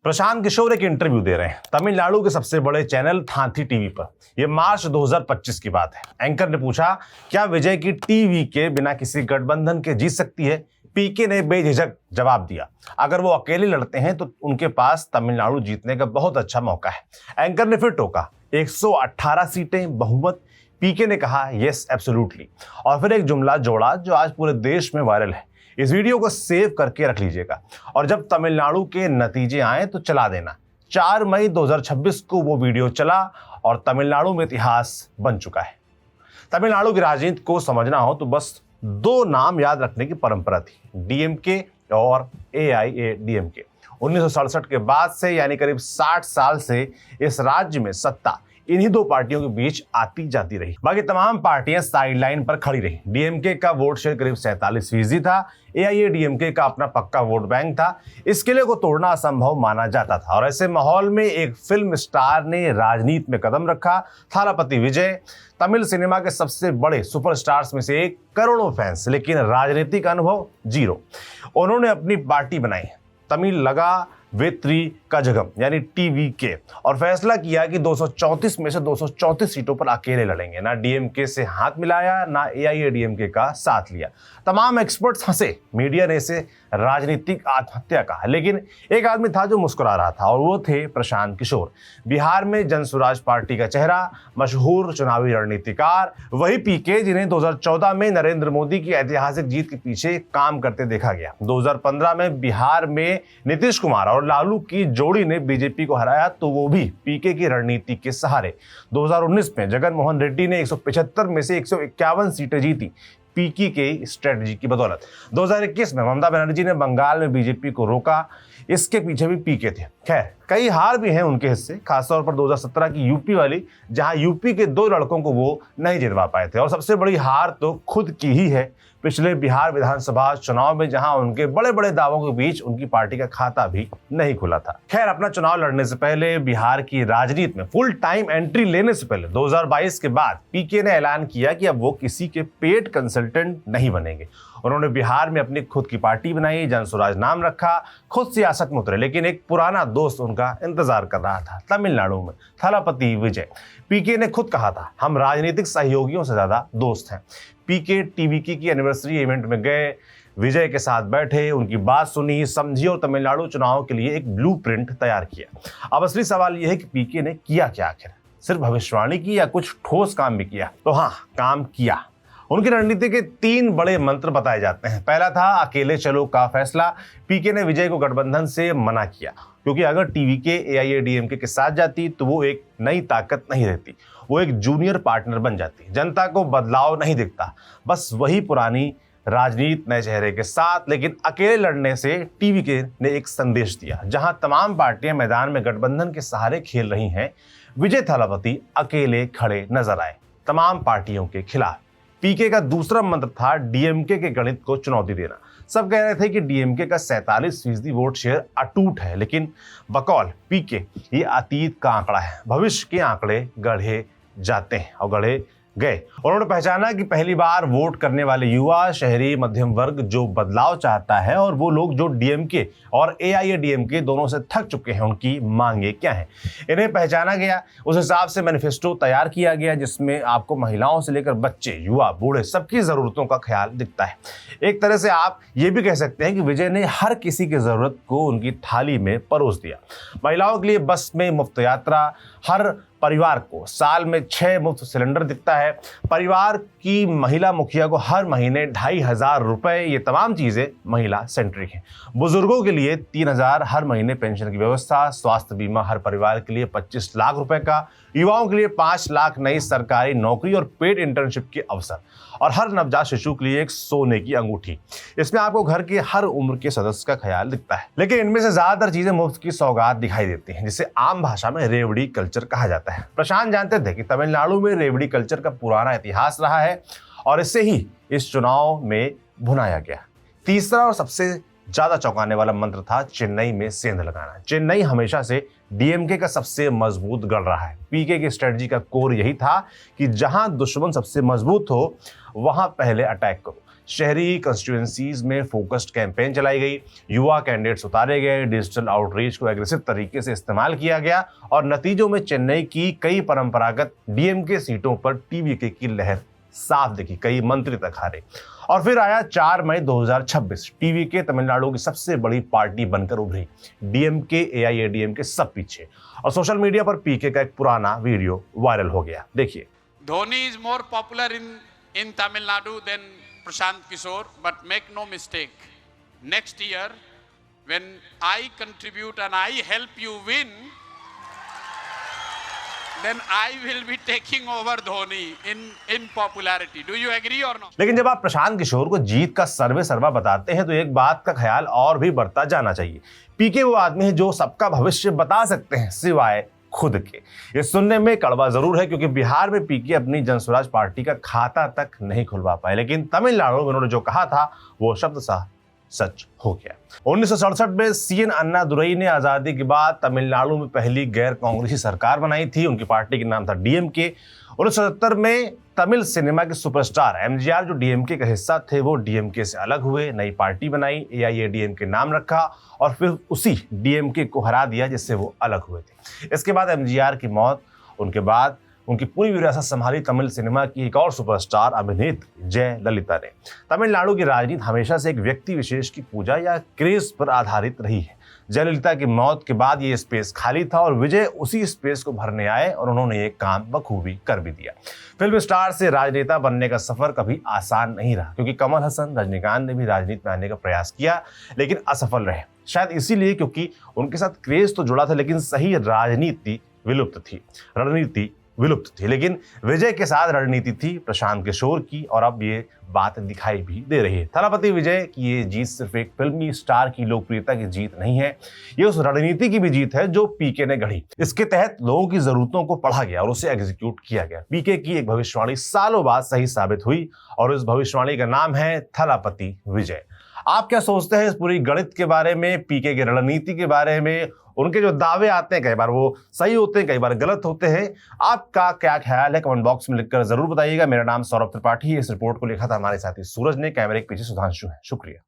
प्रशांत किशोर एक इंटरव्यू दे रहे हैं तमिलनाडु के सबसे बड़े चैनल थांथी टीवी पर। यह मार्च 2025 की बात है। एंकर ने पूछा, क्या विजय की टीवी के बिना किसी गठबंधन के जीत सकती है? पीके ने बेझिझक जवाब दिया, अगर वो अकेले लड़ते हैं तो उनके पास तमिलनाडु जीतने का बहुत अच्छा मौका है। एंकर ने फिर टोका, 118 सीटें बहुमत। पीके ने कहा, यस एब्सोल्युटली, और फिर एक जुमला जोड़ा जो आज पूरे देश में वायरल है। इस वीडियो को सेव करके रख लीजिएगा और जब तमिलनाडु के नतीजे आए तो चला देना। 4 मई 2026 को वो वीडियो चला और तमिलनाडु में इतिहास बन चुका है। तमिलनाडु की राजनीति को समझना हो तो बस 2 नाम याद रखने की परंपरा थी, डीएमके और एआईएडीएमके। 1967 के बाद से यानी करीब 60 साल से इस राज्य में सत्ता इन्हीं 2 पार्टियों के बीच आती जाती रही। बाकी तमाम पार्टियां साइडलाइन पर खड़ी रही। डीएमके का वोट शेयर करीब 47% था, एआईएडीएमके का अपना पक्का वोट बैंक था। इस किले को तोड़ना असंभव माना जाता था और ऐसे माहौल में एक फिल्म स्टार ने राजनीति में कदम रखा। थालापति विजय, तमिल सिनेमा के सबसे बड़े सुपरस्टार्स में से एक, करोड़ों फैंस, लेकिन राजनीतिक अनुभव 0। उन्होंने अपनी पार्टी बनाई, तमिल लगा वेत्री कजगम यानी टीवीके, और फैसला किया कि 234 में से 234 सीटों पर अकेले लड़ेंगे। ना डीएमके से हाथ मिलाया, ना एआईएडीएमके का साथ लिया। तमाम एक्सपर्ट्स हंसे, मीडिया ने इसे राजनीतिक आत्महत्या कहा, लेकिन एक आदमी था जो मुस्कुरा रहा था और वो थे प्रशांत किशोर। बिहार में जनसुराज पार्टी का चेहरा, मशहूर चुनावी रणनीतिकार, वही पीके जिन्हें 2014 में नरेंद्र मोदी की ऐतिहासिक जीत के पीछे काम करते देखा गया। 2015 में बिहार में नीतीश कुमार और लालू की जोड़ी ने बीजेपी को हराया तो वो भी पीके की रणनीति के सहारे। 2019 में जगन मोहन रेड्डी ने 175 में से 151 सीटें जीती, पीके के स्ट्रेटजी की बदौलत। 2021 में ममता बनर्जी ने बंगाल में बीजेपी को रोका, इसके पीछे भी पीके थे। खैर, कई हार भी हैं उनके हिस्से, खासतौर पर 2017 की यूपी वाली, जहां यूपी के 2 लड़कों को वो नहीं जितवा पाए थे। और सबसे बड़ी हार तो खुद की ही है पिछले बिहार विधानसभा चुनाव में, जहां उनके बड़े बड़े दावों के बीच उनकी पार्टी का खाता भी नहीं खुला था। खैर, अपना चुनाव लड़ने से पहले, बिहार की राजनीति में फुल टाइम एंट्री लेने से पहले 2022 के बाद पीके ने ऐलान किया कि अब वो किसी के पेड कंसल्टेंट नहीं बनेंगे। उन्होंने बिहार में अपनी खुद की पार्टी बनाई, जनसुराज नाम रखा, खुद सियासत में उतरे, लेकिन एक पुराना दोस्त उनका इंतजार कर रहा था तमिलनाडु में, थालापति विजय। पीके ने खुद कहा था, हम राजनीतिक सहयोगियों से ज्यादा दोस्त हैं। पीके टीवीके की एनिवर्सरी इवेंट में गए, विजय के साथ बैठे, उनकी बात सुनी, समझी और तमिलनाडु चुनाव के लिए एक ब्लूप्रिंट तैयार किया। अब असली सवाल यह है कि पीके ने किया क्या आखिर? सिर्फ भविष्यवाणी की या कुछ ठोस काम भी किया? तो हाँ, काम किया। उनकी रणनीति के 3 बड़े मंत्र बताए जाते हैं। पहला था अकेले चलो का फैसला। पीके ने विजय को गठबंधन से मना किया, क्योंकि अगर टीवीके एआईएडीएमके के साथ जाती तो वो एक नई ताकत नहीं रहती, वो एक जूनियर पार्टनर बन जाती। जनता को बदलाव नहीं दिखता, बस वही पुरानी राजनीति नए चेहरे के साथ। लेकिन अकेले लड़ने से टीवीके ने एक संदेश दिया, जहां तमाम पार्टियां मैदान में गठबंधन के सहारे खेल रही हैं, विजय थालापति अकेले खड़े नजर आए तमाम पार्टियों के खिलाफ। पीके का दूसरा मंत्र था डीएमके के गणित को चुनौती देना। सब कह रहे थे कि डीएमके का 47% वोट शेयर अटूट है, लेकिन बकौल पीके ये अतीत का आंकड़ा है। भविष्य के आंकड़े गढ़े जाते हैं और गढ़े गए। उन्होंने पहचाना कि पहली बार वोट करने वाले युवा, शहरी, मध्यम वर्ग जो बदलाव चाहता है, और वो लोग जो डीएमके और एआईएडीएमके दोनों से थक चुके हैं, उनकी मांगे क्या हैं, इन्हें पहचाना गया। उस हिसाब से मैनिफेस्टो तैयार किया गया, जिसमें आपको महिलाओं से लेकर बच्चे, युवा, बूढ़े, सबकी जरूरतों का ख्याल दिखता है। एक तरह से आप ये भी कह सकते हैं कि विजय ने हर किसी की जरूरत को उनकी थाली में परोस दिया। महिलाओं के लिए बस में मुफ्त यात्रा, हर परिवार को साल में 6 मुफ्त सिलेंडर दिखता है, परिवार की महिला मुखिया को हर महीने 2500 रुपए, ये तमाम चीजें महिला सेंट्रिक हैं। बुजुर्गों के लिए 3000 हर महीने पेंशन की व्यवस्था, स्वास्थ्य बीमा हर परिवार के लिए 25 लाख रुपए का, युवाओं के लिए 5 लाख नई सरकारी नौकरी और पेड इंटर्नशिप के अवसर, और हर नवजात शिशु के लिए एक सोने की अंगूठी। इसमें आपको घर के हर उम्र के सदस्य का ख्याल दिखता है। लेकिन इनमें से ज्यादातर चीजें मुफ्त की सौगात दिखाई देती हैं, जिसे आम भाषा में रेवड़ी कल्चर कहा जाता है। प्रशांत जानते थे कि तमिलनाडु में रेवड़ी कल्चर का पुराना इतिहास रहा है और इससे ही इस चुनाव में भुनाया गया। तीसरा और सबसे ज्यादा चौंकाने वाला मंत्र था चेन्नई में सेंध लगाना। चेन्नई हमेशा से डीएमके का सबसे मजबूत गढ़ रहा है। पीके की स्ट्रेटजी का कोर यही था कि जहां दुश्मन सबसे मजबूत हो वहां पहले अटैक करो। शहरी कंस्टिट्यूएंसीज में फोकस्ड कैंपेन चलाई गई, युवा कैंडिडेट्स उतारे गए, डिजिटल आउटरीच को एग्रेसिव तरीके से इस्तेमाल किया गया और नतीजों में चेन्नई की कई परंपरागत डीएमके सीटों पर टीवीके की लहर साफ दिखी, कई मंत्री तक हारे। और फिर आया 4 मई 2026, टीवीके तमिलनाडु की सबसे बड़ी पार्टी बनकर उभरी, डीएमके एआईएडीएमके सब पीछे, और सोशल मीडिया पर पीके का एक पुराना वीडियो वायरल हो गया। देखिए। Dhoni is more popular in Tamil Nadu than Prashant Kishor, but make no mistake, next year when I contribute and I help you win, then I will be taking over Dhoni in popularity. Do you agree or not? लेकिन जब आप प्रशांत किशोर को जीत का सर्वा बताते हैं तो एक बात का ख्याल और भी बढ़ता जाना चाहिए। पीके वो आदमी है जो सबका भविष्य बता सकते हैं सिवाय खुद के। ये सुनने में कड़वा जरूर है क्योंकि बिहार में पीके अपनी जनस्वराज पार्टी का खाता तक नहीं खुलवा पाए, लेकिन तमिलनाडु में उन्होंने जो कहा था वो शब्द सा सच हो गया। 1967 में सीएन अन्नादुरई ने आजादी के बाद तमिलनाडु में पहली गैर कांग्रेसी सरकार बनाई थी। उनकी पार्टी का नाम था डीएमके। 1977 में तमिल सिनेमा के सुपरस्टार एमजीआर जो डीएमके का हिस्सा थे वो डीएमके से अलग हुए, नई पार्टी बनाई, एआईएडीएमके नाम रखा और फिर उसी डीएमके को हरा दिया जिससे वो अलग हुए थे। इसके बाद एमजीआर की मौत, उनके बाद उनकी पूरी विरासत संभाली तमिल सिनेमा की एक और सुपरस्टार अभिनेत्री जयललिता ने। तमिलनाडु की राजनीति हमेशा से एक व्यक्ति विशेष की पूजा या क्रेज पर आधारित रही है। जयललिता की मौत के बाद ये स्पेस खाली था और विजय उसी स्पेस को भरने आए और उन्होंने ये काम बखूबी कर भी दिया। फिल्म स्टार से राजनेता बनने का सफर कभी आसान नहीं रहा क्योंकि कमल हसन, रजनीकांत ने भी राजनीति में आने का प्रयास किया लेकिन असफल रहे। शायद इसीलिए क्योंकि उनके साथ क्रेज तो जुड़ा था लेकिन सही राजनीति विलुप्त थी, रणनीति विलुप्त थी। लेकिन विजय के साथ रणनीति थी प्रशांत किशोर की और अब ये बात दिखाई भी दे रही है। थलापति विजय की ये जीत सिर्फ एक फिल्मी स्टार की लोकप्रियता की जीत नहीं है, ये उस रणनीति की भी जीत है जो पीके ने गढ़ी। इसके तहत लोगों की जरूरतों को पढ़ा गया और उसे एग्जीक्यूट किया गया। पीके की एक भविष्यवाणी सालों बाद सही साबित हुई और इस भविष्यवाणी का नाम है थलापति विजय। आप क्या सोचते हैं इस पूरी गणित के बारे में, पीके की रणनीति के बारे में? उनके जो दावे आते हैं कई बार वो सही होते हैं, कई बार गलत होते हैं। आपका क्या ख्याल है कमेंट बॉक्स में लिखकर जरूर बताइएगा। मेरा नाम सौरभ त्रिपाठी है। इस रिपोर्ट को लिखा था हमारे साथी सूरज ने, कैमरे के पीछे सुधांशु है। शुक्रिया।